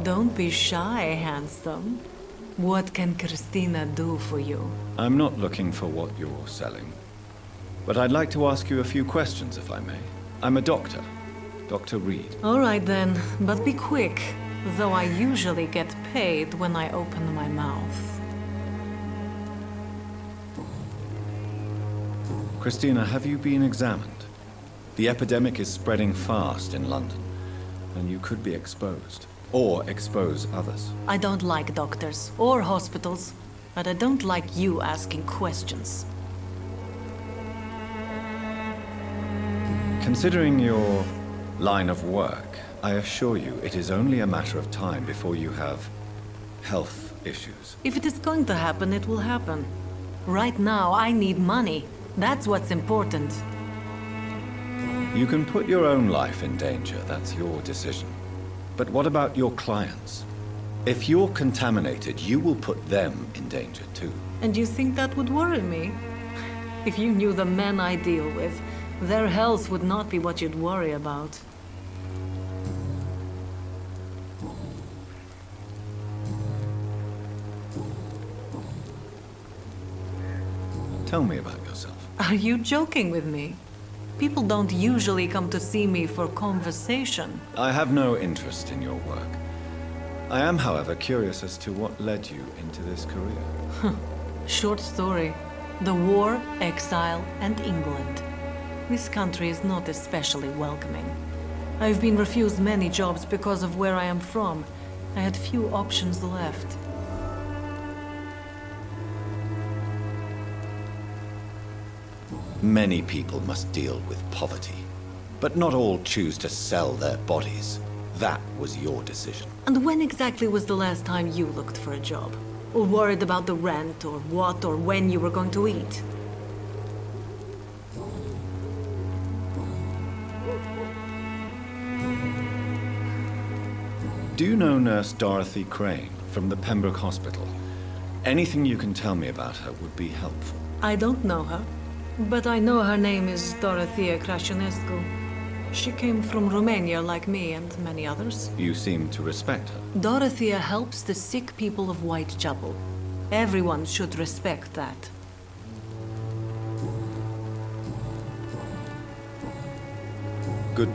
Don't be shy, handsome. What can Christina do for you? I'm not looking for what you're selling. But I'd like to ask you a few questions, if I may. I'm a doctor. Dr. Reed. All right then, but be quick. Though I usually get paid when I open my mouth. Christina, have you been examined? The epidemic is spreading fast in London, and you could be exposed. Or expose others. I don't like doctors or hospitals, but I don't like you asking questions. Considering your line of work, I assure you it is only a matter of time before you have health issues. If it is going to happen, it will happen. Right now, I need money. That's what's important. You can put your own life in danger, that's your decision. But what about your clients? If you're contaminated, you will put them in danger too. And you think that would worry me? If you knew the men I deal with, their health would not be what you'd worry about. Tell me about yourself. Are you joking with me? People don't usually come to see me for conversation. I have no interest in your work. I am, however, curious as to what led you into this career. Short story. The war, exile, and England. This country is not especially welcoming. I've been refused many jobs because of where I am from. I had few options left. Many people must deal with poverty, but not all choose to sell their bodies. That was your decision. And when exactly was the last time you looked for a job? Or worried about the rent, or what, or when you were going to eat? Do you know Nurse Dorothy Crane from the Pembroke Hospital? Anything you can tell me about her would be helpful. I don't know her. But I know her name is Dorothea Crăciunescu. She came from Romania like me and many others. You seem to respect her. Dorothea helps the sick people of Whitechapel. Everyone should respect that. Good.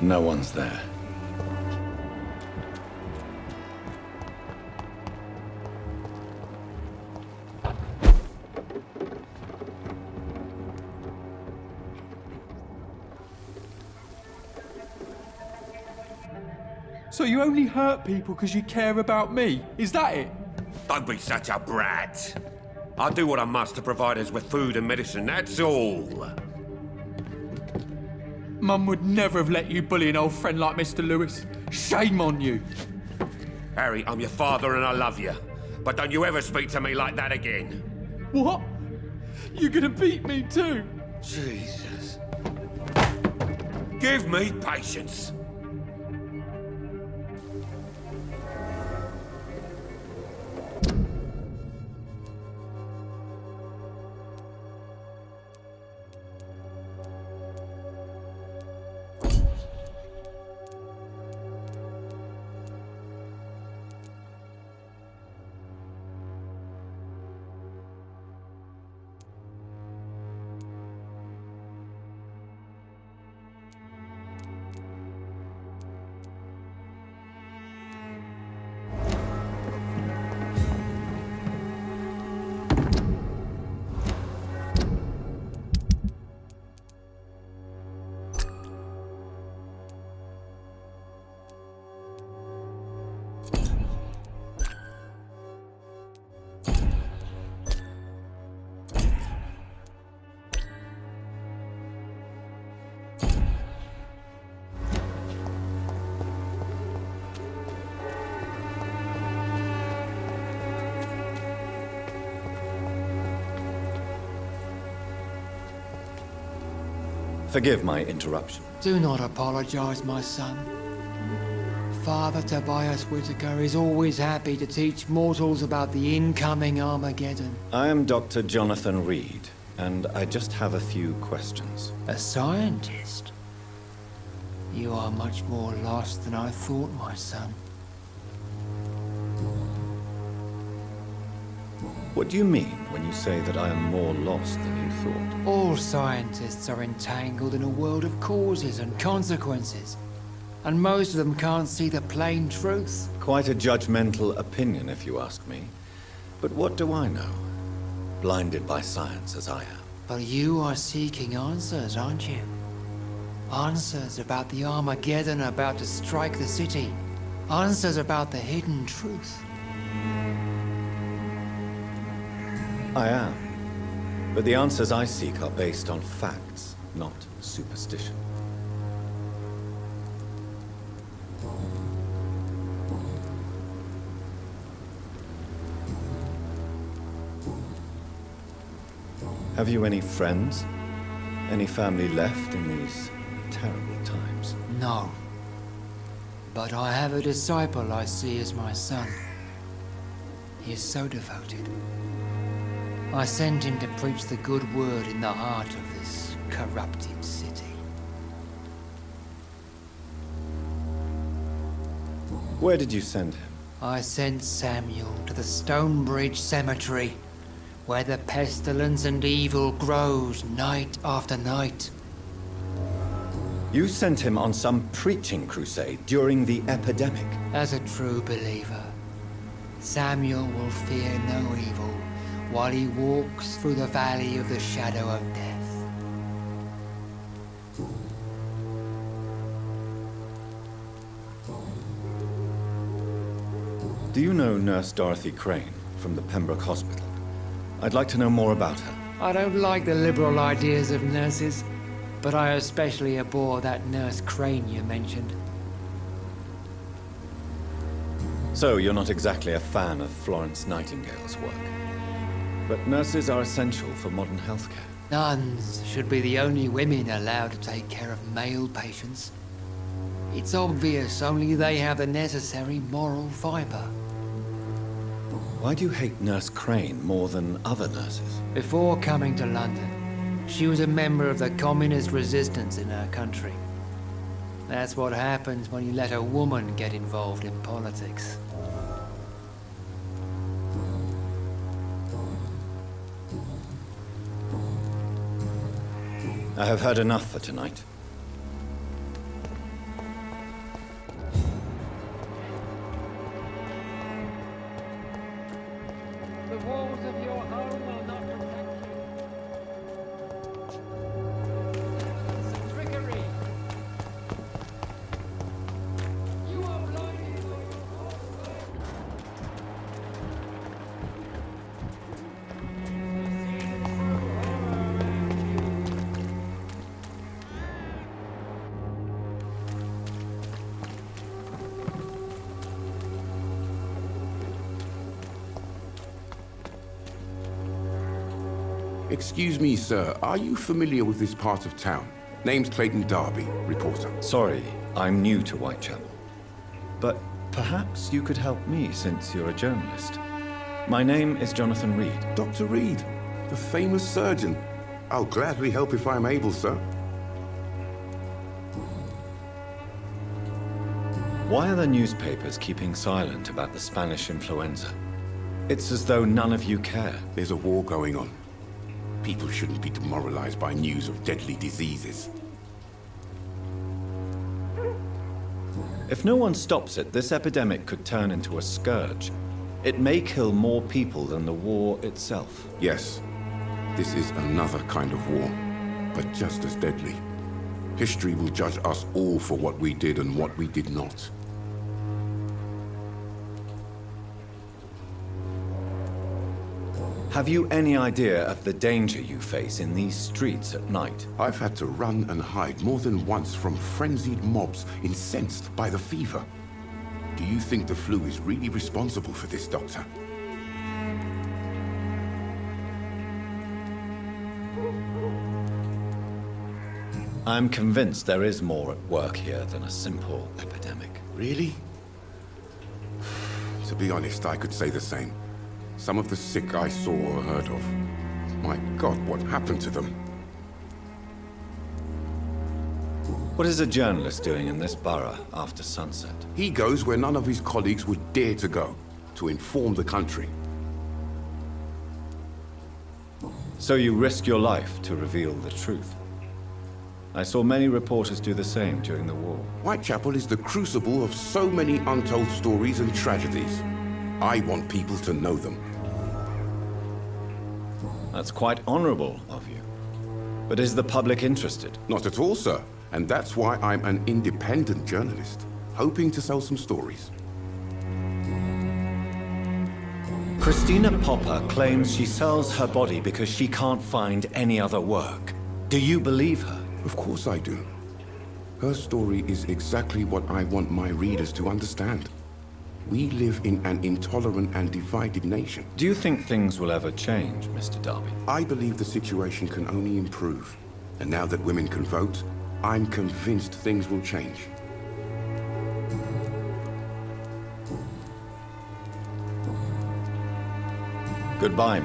No one's there. So you only hurt people because you care about me? Is that it? Don't be such a brat. I'll do what I must to provide us with food and medicine, that's all. Mum would never have let you bully an old friend like Mr. Lewis. Shame on you. Harry, I'm your father and I love you. But don't you ever speak to me like that again. What? You're gonna beat me too? Jesus. Give me patience. Forgive my interruption. Do not apologize, my son. Father Tobias Whitaker is always happy to teach mortals about the incoming Armageddon. I am Dr. Jonathan Reed, and I just have a few questions. A scientist? You are much more lost than I thought, my son. What do you mean when you say that I am more lost than you thought? All scientists are entangled in a world of causes and consequences. And most of them can't see the plain truth. Quite a judgmental opinion, if you ask me. But what do I know? Blinded by science as I am. But you are seeking answers, aren't you? Answers about the Armageddon about to strike the city. Answers about the hidden truth. I am. But the answers I seek are based on facts, not superstition. Have you any friends? Any family left in these terrible times? No. But I have a disciple I see as my son. He is so devoted. I sent him to preach the good word in the heart of this corrupted city. Where did you send him? I sent Samuel to the Stonebridge Cemetery, where the pestilence and evil grows night after night. You sent him on some preaching crusade during the epidemic. As a true believer, Samuel will fear no evil while he walks through the valley of the shadow of death. Do you know Nurse Dorothy Crane from the Pembroke Hospital? I'd like to know more about her. I don't like the liberal ideas of nurses, but I especially abhor that Nurse Crane you mentioned. So, you're not exactly a fan of Florence Nightingale's work. But nurses are essential for modern healthcare. Nuns should be the only women allowed to take care of male patients. It's obvious only they have the necessary moral fiber. Why do you hate Nurse Crane more than other nurses? Before coming to London, she was a member of the communist resistance in her country. That's what happens when you let a woman get involved in politics. I have heard enough for tonight. The walls of your home will not protect you. It's trickery. You are blinded. Excuse me, sir. Are you familiar with this part of town? Name's Clayton Darby, reporter. Sorry, I'm new to Whitechapel. But perhaps you could help me since you're a journalist. My name is Jonathan Reed. Dr. Reed, the famous surgeon. I'll gladly help if I'm able, sir. Why are the newspapers keeping silent about the Spanish influenza? It's as though none of you care. There's a war going on. People shouldn't be demoralized by news of deadly diseases. If no one stops it, this epidemic could turn into a scourge. It may kill more people than the war itself. Yes, this is another kind of war, but just as deadly. History will judge us all for what we did and what we did not. Have you any idea of the danger you face in these streets at night? I've had to run and hide more than once from frenzied mobs incensed by the fever. Do you think the flu is really responsible for this, Doctor? I'm convinced there is more at work here than a simple epidemic. Really? To be honest, I could say the same. Some of the sick I saw or heard of. My God, what happened to them? What is a journalist doing in this borough after sunset? He goes where none of his colleagues would dare to go, to inform the country. So you risk your life to reveal the truth. I saw many reporters do the same during the war. Whitechapel is the crucible of so many untold stories and tragedies. I want people to know them. That's quite honorable of you. But is the public interested? Not at all, sir. And that's why I'm an independent journalist, hoping to sell some stories. Christina Popper claims she sells her body because she can't find any other work. Do you believe her? Of course I do. Her story is exactly what I want my readers to understand. We live in an intolerant and divided nation. Do you think things will ever change, Mr. Darby? I believe the situation can only improve. And now that women can vote, I'm convinced things will change. Goodbye.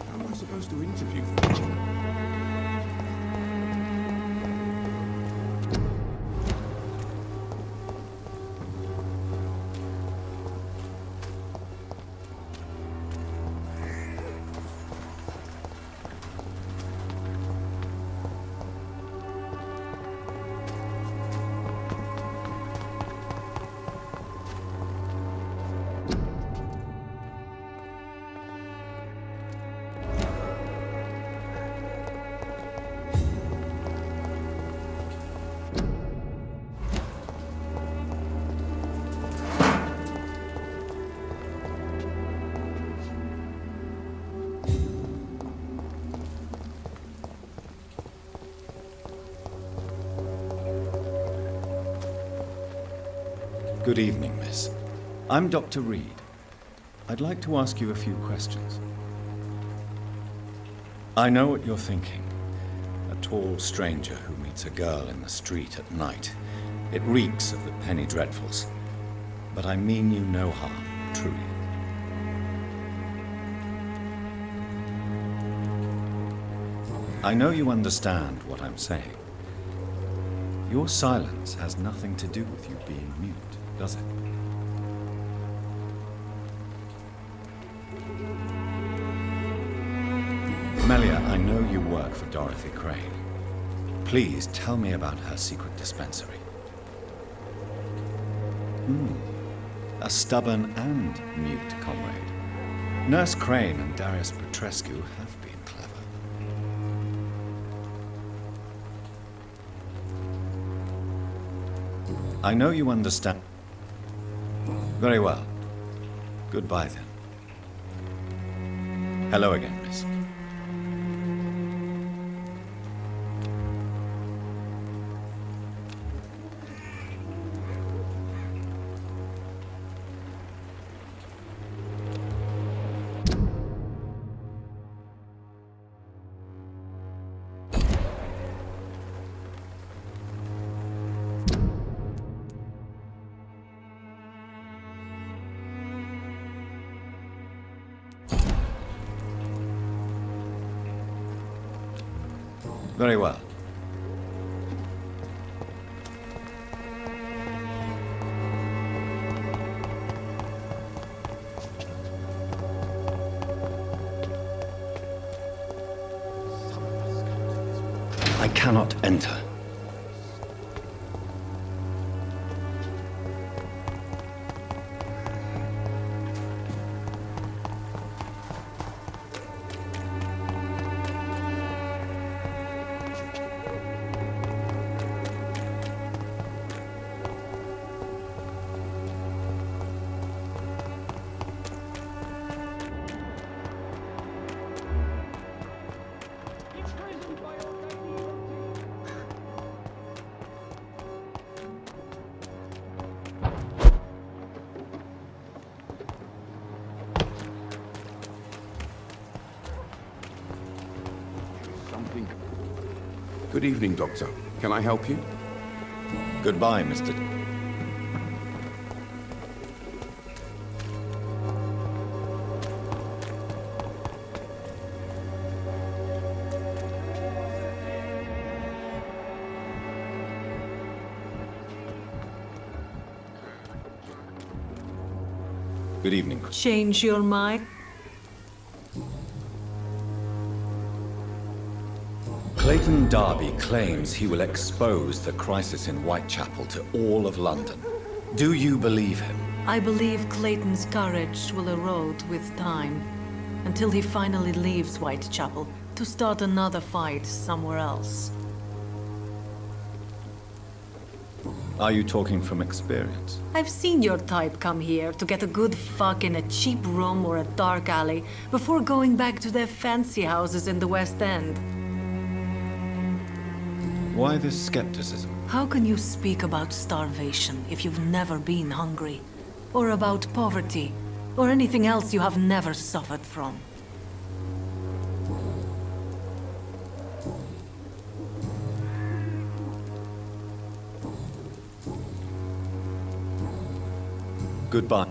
How am I supposed to interview them? Good evening, miss. I'm Dr. Reed. I'd like to ask you a few questions. I know what you're thinking. A tall stranger who meets a girl in the street at night. It reeks of the penny dreadfuls. But I mean you no harm, truly. I know you understand what I'm saying. Your silence has nothing to do with you being mute, does it? Melia, I know you work for Dorothy Crane. Please tell me about her secret dispensary. A stubborn and mute comrade. Nurse Crane and Darius Petrescu have been clever. I know you understand. Very well. Goodbye, then. Hello again, miss. Very well. cannot enter. Good evening, Doctor. Can I help you? Goodbye, Mr. Good evening. Change your mind? Clayton Darby claims he will expose the crisis in Whitechapel to all of London. Do you believe him? I believe Clayton's courage will erode with time, until he finally leaves Whitechapel to start another fight somewhere else. Are you talking from experience? I've seen your type come here to get a good fuck in a cheap room or a dark alley before going back to their fancy houses in the West End. Why this skepticism? How can you speak about starvation if you've never been hungry? Or about poverty? Or anything else you have never suffered from? Goodbye.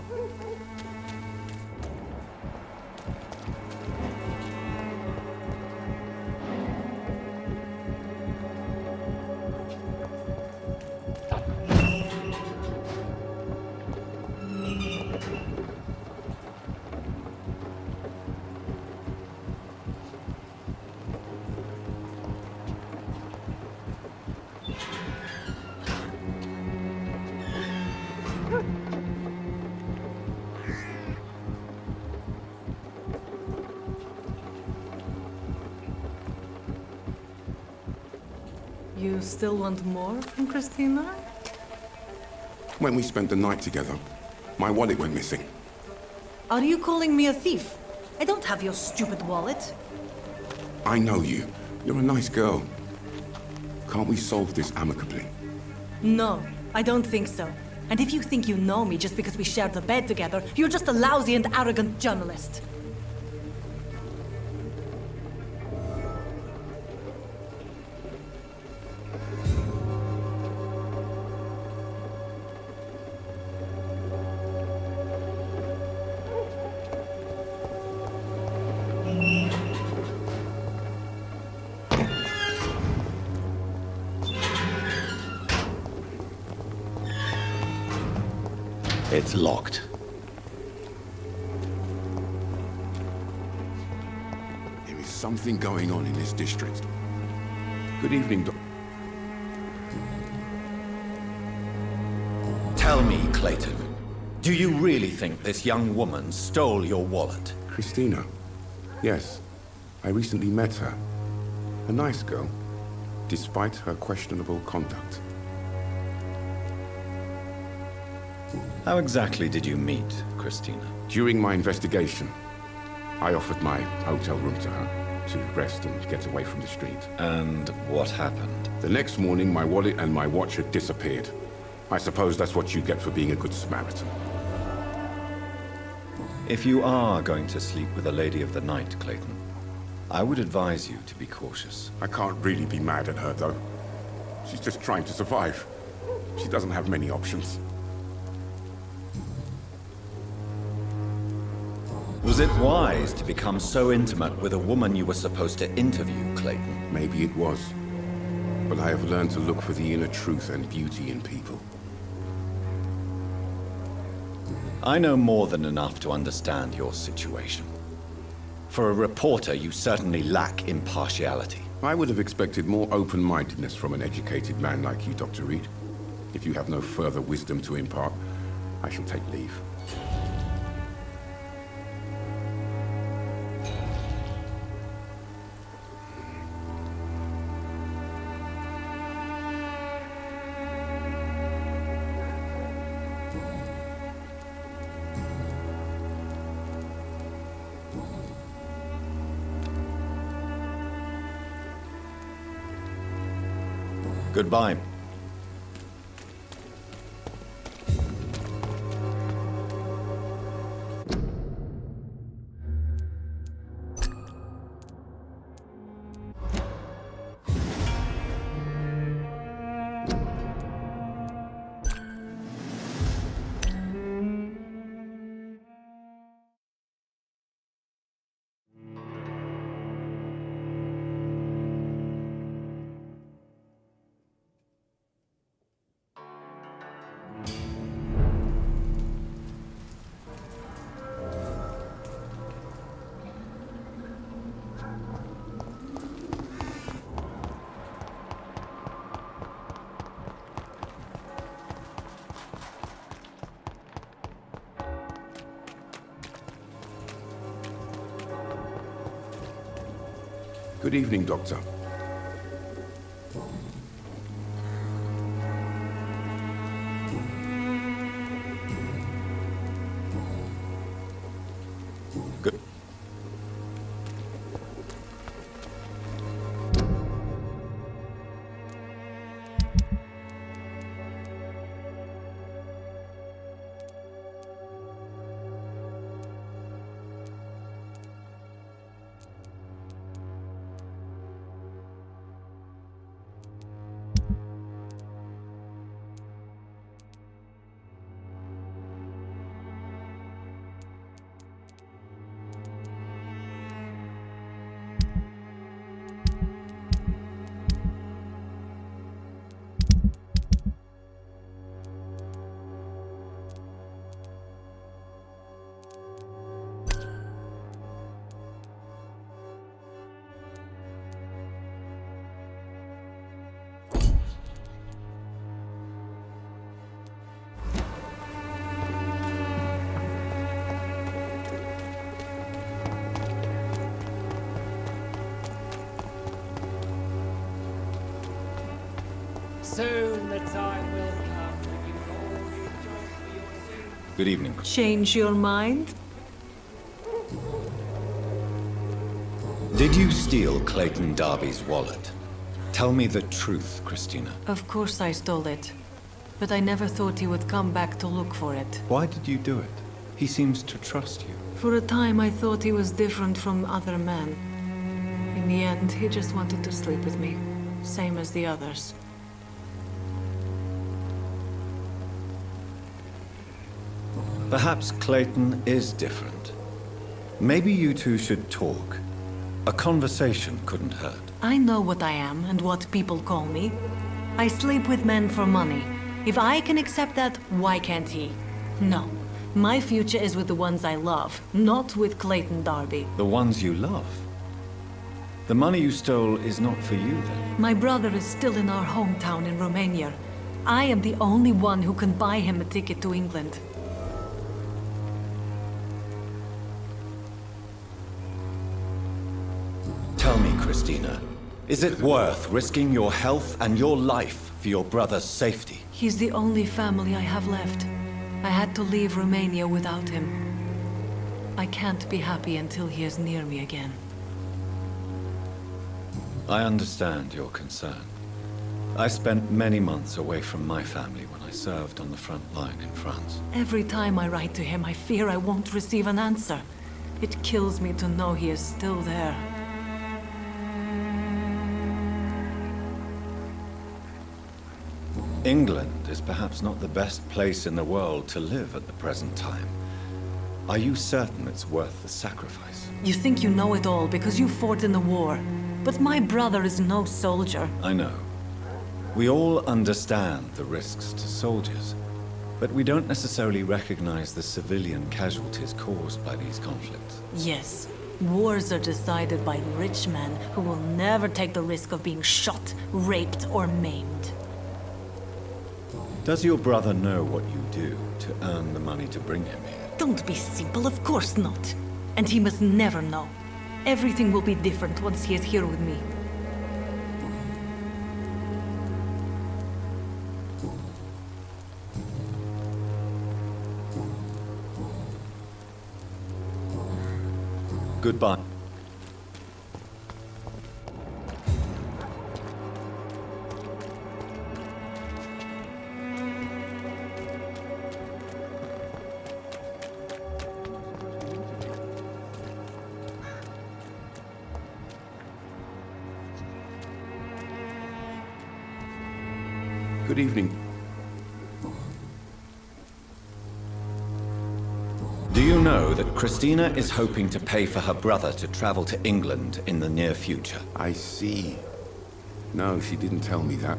You still want more from Christina? When we spent the night together, my wallet went missing. Are you calling me a thief? I don't have your stupid wallet. I know you. You're a nice girl. Can't we solve this amicably? No, I don't think so. And if you think you know me just because we shared the bed together, you're just a lousy and arrogant journalist. It's locked. There is something going on in this district. Good evening, Doc. Tell me, Clayton, do you really think this young woman stole your wallet? Christina. Yes. I recently met her. A nice girl, despite her questionable conduct. How exactly did you meet Christina? During my investigation, I offered my hotel room to her to rest and get away from the street. And what happened? The next morning, my wallet and my watch had disappeared. I suppose that's what you get for being a good Samaritan. If you are going to sleep with a lady of the night, Clayton, I would advise you to be cautious. I can't really be mad at her, though. She's just trying to survive. She doesn't have many options. Was it wise to become so intimate with a woman you were supposed to interview, Clayton? Maybe it was. But I have learned to look for the inner truth and beauty in people. I know more than enough to understand your situation. For a reporter, you certainly lack impartiality. I would have expected more open-mindedness from an educated man like you, Dr. Reed. If you have no further wisdom to impart, I shall take leave. Goodbye. Good evening, Doctor. Good. Soon the time will come when you will all be judged for your sins. Good evening. Change your mind? Did you steal Clayton Darby's wallet? Tell me the truth, Christina. Of course I stole it. But I never thought he would come back to look for it. Why did you do it? He seems to trust you. For a time I thought he was different from other men. In the end, he just wanted to sleep with me. Same as the others. Perhaps Clayton is different. Maybe you two should talk. A conversation couldn't hurt. I know what I am and what people call me. I sleep with men for money. If I can accept that, why can't he? No. My future is with the ones I love, not with Clayton Darby. The ones you love. The money you stole is not for you, then. My brother is still in our hometown in Romania. I am the only one who can buy him a ticket to England. Tell me, Christina, is it worth risking your health and your life for your brother's safety? He's the only family I have left. I had to leave Romania without him. I can't be happy until he is near me again. I understand your concern. I spent many months away from my family when I served on the front line in France. Every time I write to him, I fear I won't receive an answer. It kills me to know he is still there. England is perhaps not the best place in the world to live at the present time. Are you certain it's worth the sacrifice? You think you know it all because you fought in the war. But my brother is no soldier. I know. We all understand the risks to soldiers, but we don't necessarily recognize the civilian casualties caused by these conflicts. Yes, Wars are decided by rich men who will never take the risk of being shot, raped, or maimed. Does your brother know what you do to earn the money to bring him here? Don't be simple, of course not. And he must never know. Everything will be different once he is here with me. Goodbye. Good evening. Do you know that Christina is hoping to pay for her brother to travel to England in the near future? I see. No, she didn't tell me that.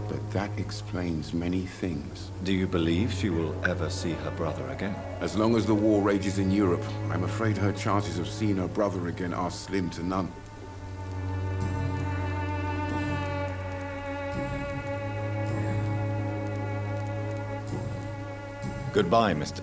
But that explains many things. Do you believe she will ever see her brother again? As long as the war rages in Europe, I'm afraid her chances of seeing her brother again are slim to none. Goodbye, Mr.